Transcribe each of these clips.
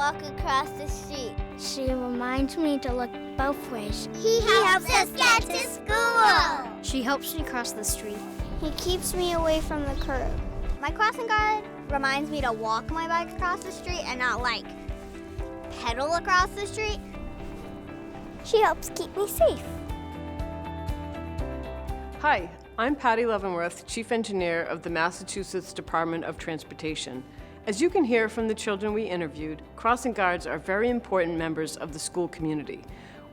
walk across the street. She reminds me to look both ways. He helps us get to school. She helps me cross the street. He keeps me away from the curb. My crossing guard reminds me to walk my bike across the street and not, pedal across the street. She helps keep me safe. Hi, I'm Patty Leavenworth, Chief Engineer of the Massachusetts Department of Transportation. As you can hear from the children we interviewed, crossing guards are very important members of the school community.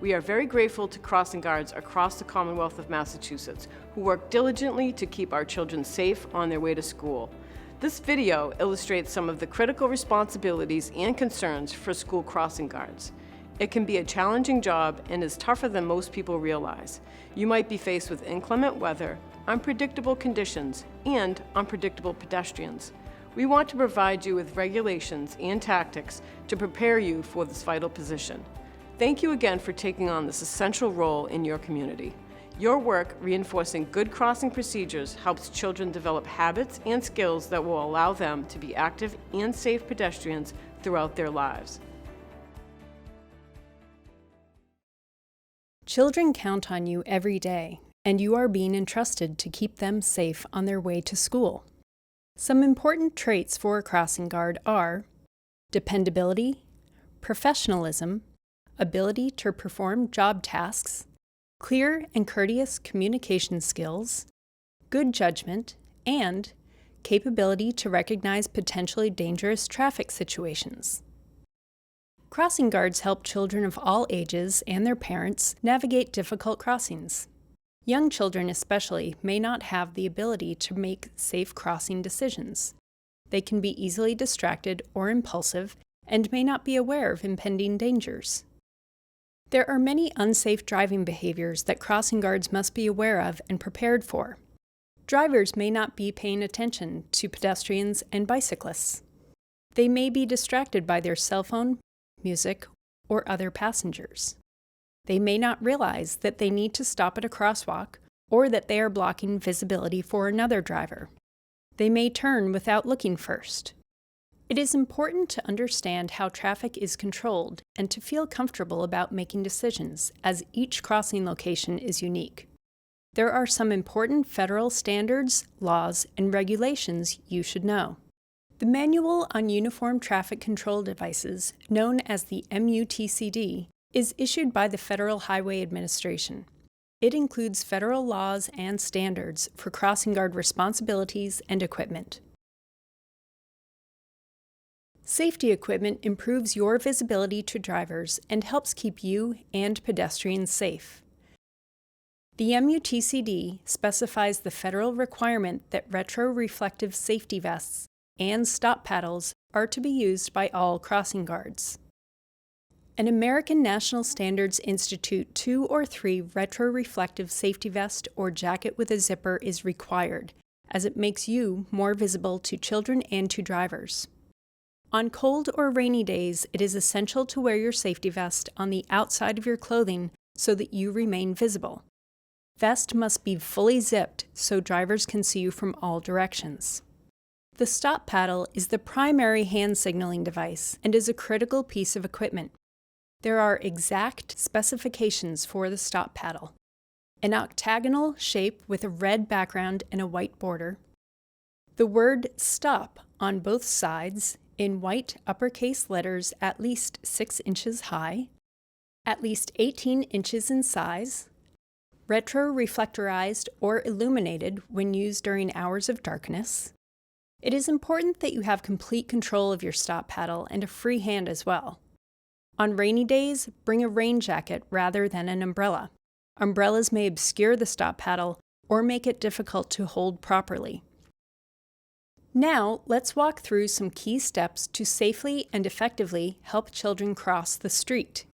We are very grateful to crossing guards across the Commonwealth of Massachusetts who work diligently to keep our children safe on their way to school. This video illustrates some of the critical responsibilities and concerns for school crossing guards. It can be a challenging job and is tougher than most people realize. You might be faced with inclement weather, unpredictable conditions, and unpredictable pedestrians. We want to provide you with regulations and tactics to prepare you for this vital position. Thank you again for taking on this essential role in your community. Your work reinforcing good crossing procedures helps children develop habits and skills that will allow them to be active and safe pedestrians throughout their lives. Children count on you every day, and you are being entrusted to keep them safe on their way to school. Some important traits for a crossing guard are dependability, professionalism, ability to perform job tasks, clear and courteous communication skills, good judgment, and capability to recognize potentially dangerous traffic situations. Crossing guards help children of all ages and their parents navigate difficult crossings. Young children especially may not have the ability to make safe crossing decisions. They can be easily distracted or impulsive and may not be aware of impending dangers. There are many unsafe driving behaviors that crossing guards must be aware of and prepared for. Drivers may not be paying attention to pedestrians and bicyclists. They may be distracted by their cell phone, music, or other passengers. They may not realize that they need to stop at a crosswalk or that they are blocking visibility for another driver. They may turn without looking first. It is important to understand how traffic is controlled and to feel comfortable about making decisions, as each crossing location is unique. There are some important federal standards, laws, and regulations you should know. The Manual on Uniform Traffic Control Devices, known as the MUTCD, is issued by the Federal Highway Administration. It includes federal laws and standards for crossing guard responsibilities and equipment. Safety equipment improves your visibility to drivers and helps keep you and pedestrians safe. The MUTCD specifies the federal requirement that retroreflective safety vests and stop paddles are to be used by all crossing guards. An American National Standards Institute 2 or 3 retroreflective safety vest or jacket with a zipper is required, as it makes you more visible to children and to drivers. On cold or rainy days, it is essential to wear your safety vest on the outside of your clothing so that you remain visible. Vest must be fully zipped so drivers can see you from all directions. The stop paddle is the primary hand signaling device and is a critical piece of equipment. There are exact specifications for the stop paddle: an octagonal shape with a red background and a white border, the word stop on both sides in white uppercase letters at least 6 inches high, at least 18 inches in size, retroreflectorized or illuminated when used during hours of darkness. It is important that you have complete control of your stop paddle and a free hand as well. On rainy days, bring a rain jacket rather than an umbrella. Umbrellas may obscure the stop paddle or make it difficult to hold properly. Now, let's walk through some key steps to safely and effectively help children cross the street.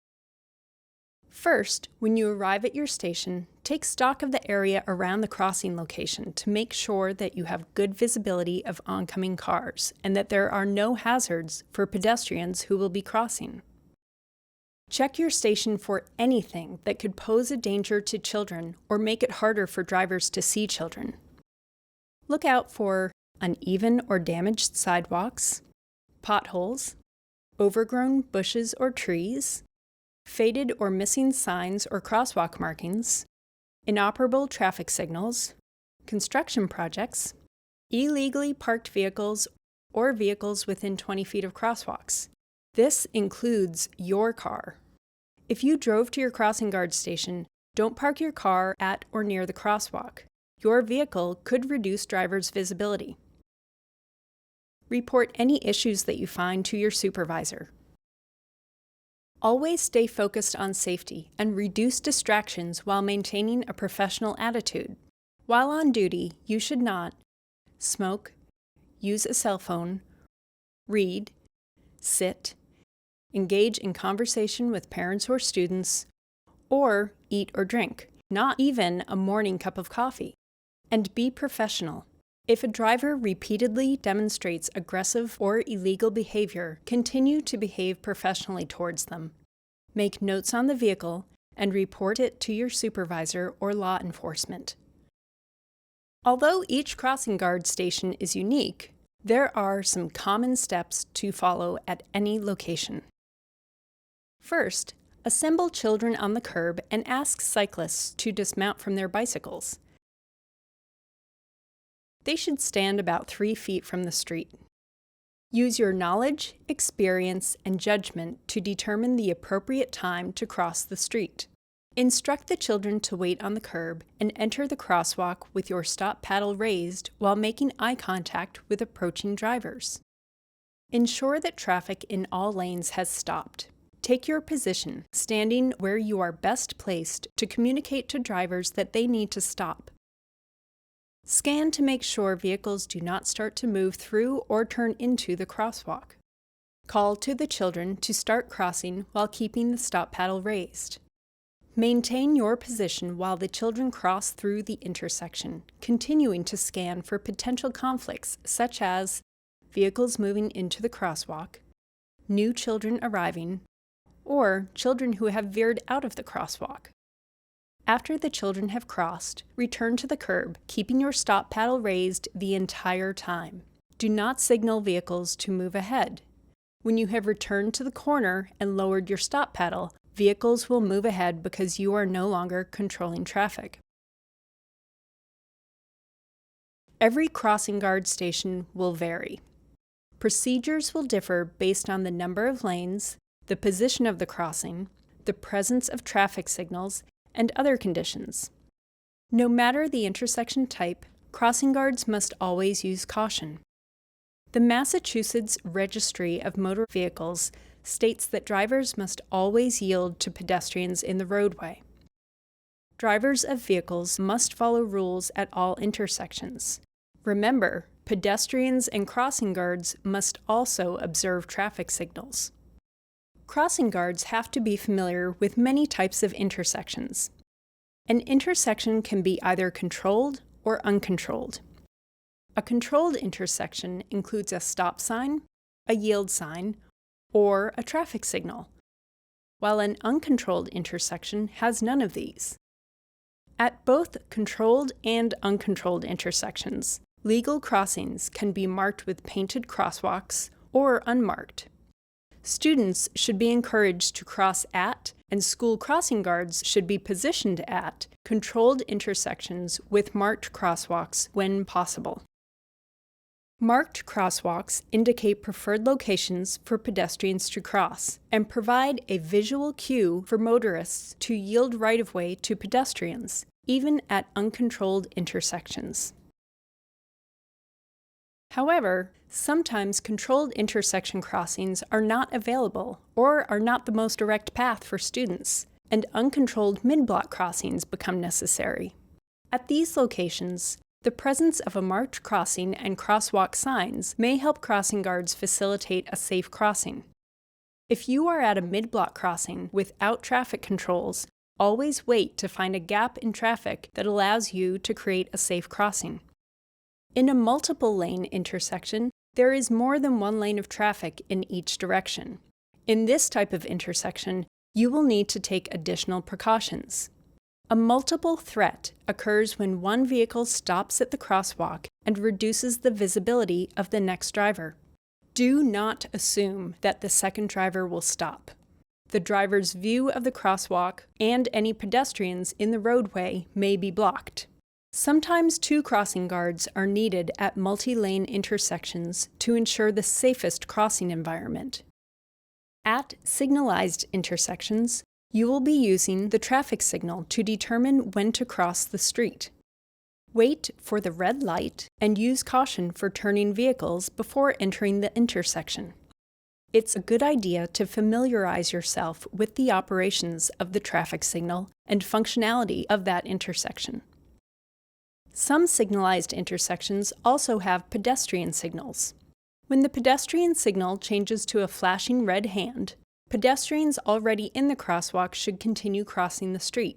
First, when you arrive at your station, take stock of the area around the crossing location to make sure that you have good visibility of oncoming cars and that there are no hazards for pedestrians who will be crossing. Check your station for anything that could pose a danger to children or make it harder for drivers to see children. Look out for uneven or damaged sidewalks, potholes, overgrown bushes or trees, faded or missing signs or crosswalk markings, inoperable traffic signals, construction projects, illegally parked vehicles, or vehicles within 20 feet of crosswalks. This includes your car. If you drove to your crossing guard station, don't park your car at or near the crosswalk. Your vehicle could reduce drivers' visibility. Report any issues that you find to your supervisor. Always stay focused on safety and reduce distractions while maintaining a professional attitude. While on duty, you should not smoke, use a cell phone, read, sit, engage in conversation with parents or students, or eat or drink, not even a morning cup of coffee. And be professional. If a driver repeatedly demonstrates aggressive or illegal behavior, continue to behave professionally towards them. Make notes on the vehicle and report it to your supervisor or law enforcement. Although each crossing guard station is unique, there are some common steps to follow at any location. First, assemble children on the curb and ask cyclists to dismount from their bicycles. They should stand about 3 feet from the street. Use your knowledge, experience, and judgment to determine the appropriate time to cross the street. Instruct the children to wait on the curb and enter the crosswalk with your stop paddle raised while making eye contact with approaching drivers. Ensure that traffic in all lanes has stopped. Take your position, standing where you are best placed to communicate to drivers that they need to stop. Scan to make sure vehicles do not start to move through or turn into the crosswalk. Call to the children to start crossing while keeping the stop paddle raised. Maintain your position while the children cross through the intersection, continuing to scan for potential conflicts such as vehicles moving into the crosswalk, new children arriving, or children who have veered out of the crosswalk. After the children have crossed, return to the curb, keeping your stop paddle raised the entire time. Do not signal vehicles to move ahead. When you have returned to the corner and lowered your stop paddle, vehicles will move ahead because you are no longer controlling traffic. Every crossing guard station will vary. Procedures will differ based on the number of lanes, the position of the crossing, the presence of traffic signals, and other conditions. No matter the intersection type, crossing guards must always use caution. The Massachusetts Registry of Motor Vehicles states that drivers must always yield to pedestrians in the roadway. Drivers of vehicles must follow rules at all intersections. Remember, pedestrians and crossing guards must also observe traffic signals. Crossing guards have to be familiar with many types of intersections. An intersection can be either controlled or uncontrolled. A controlled intersection includes a stop sign, a yield sign, or a traffic signal, while an uncontrolled intersection has none of these. At both controlled and uncontrolled intersections, legal crossings can be marked with painted crosswalks or unmarked. Students should be encouraged to cross at, and school crossing guards should be positioned at, controlled intersections with marked crosswalks when possible. Marked crosswalks indicate preferred locations for pedestrians to cross and provide a visual cue for motorists to yield right-of-way to pedestrians, even at uncontrolled intersections. However, sometimes controlled intersection crossings are not available or are not the most direct path for students, and uncontrolled mid-block crossings become necessary. At these locations, the presence of a marked crossing and crosswalk signs may help crossing guards facilitate a safe crossing. If you are at a mid-block crossing without traffic controls, always wait to find a gap in traffic that allows you to create a safe crossing. In a multiple lane intersection, there is more than one lane of traffic in each direction. In this type of intersection, you will need to take additional precautions. A multiple threat occurs when one vehicle stops at the crosswalk and reduces the visibility of the next driver. Do not assume that the second driver will stop. The driver's view of the crosswalk and any pedestrians in the roadway may be blocked. Sometimes 2 crossing guards are needed at multi-lane intersections to ensure the safest crossing environment. At signalized intersections, you will be using the traffic signal to determine when to cross the street. Wait for the red light and use caution for turning vehicles before entering the intersection. It's a good idea to familiarize yourself with the operations of the traffic signal and functionality of that intersection. Some signalized intersections also have pedestrian signals. When the pedestrian signal changes to a flashing red hand, pedestrians already in the crosswalk should continue crossing the street.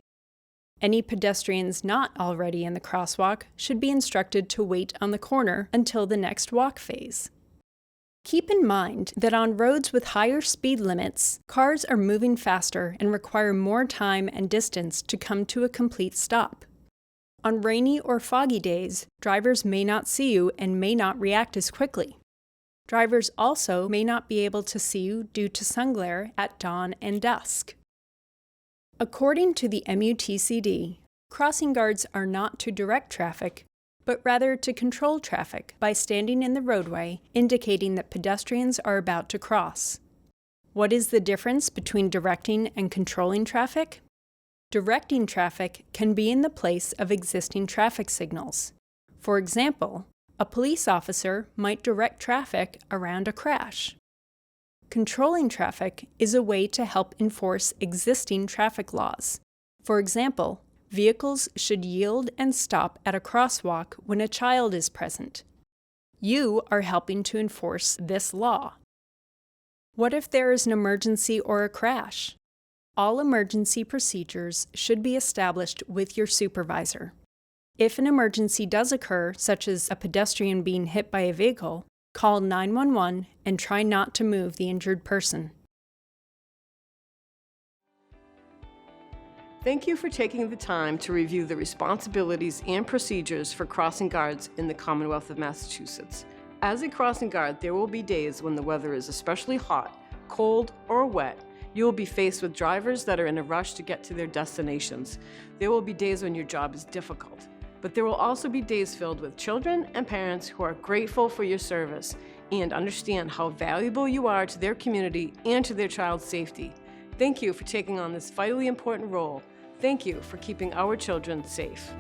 Any pedestrians not already in the crosswalk should be instructed to wait on the corner until the next walk phase. Keep in mind that on roads with higher speed limits, cars are moving faster and require more time and distance to come to a complete stop. On rainy or foggy days, drivers may not see you and may not react as quickly. Drivers also may not be able to see you due to sun glare at dawn and dusk. According to the MUTCD, crossing guards are not to direct traffic, but rather to control traffic by standing in the roadway, indicating that pedestrians are about to cross. What is the difference between directing and controlling traffic? Directing traffic can be in the place of existing traffic signals. For example, a police officer might direct traffic around a crash. Controlling traffic is a way to help enforce existing traffic laws. For example, vehicles should yield and stop at a crosswalk when a child is present. You are helping to enforce this law. What if there is an emergency or a crash? All emergency procedures should be established with your supervisor. If an emergency does occur, such as a pedestrian being hit by a vehicle, call 911 and try not to move the injured person. Thank you for taking the time to review the responsibilities and procedures for crossing guards in the Commonwealth of Massachusetts. As a crossing guard, there will be days when the weather is especially hot, cold, or wet. You will be faced with drivers that are in a rush to get to their destinations. There will be days when your job is difficult, but there will also be days filled with children and parents who are grateful for your service and understand how valuable you are to their community and to their child's safety. Thank you for taking on this vitally important role. Thank you for keeping our children safe.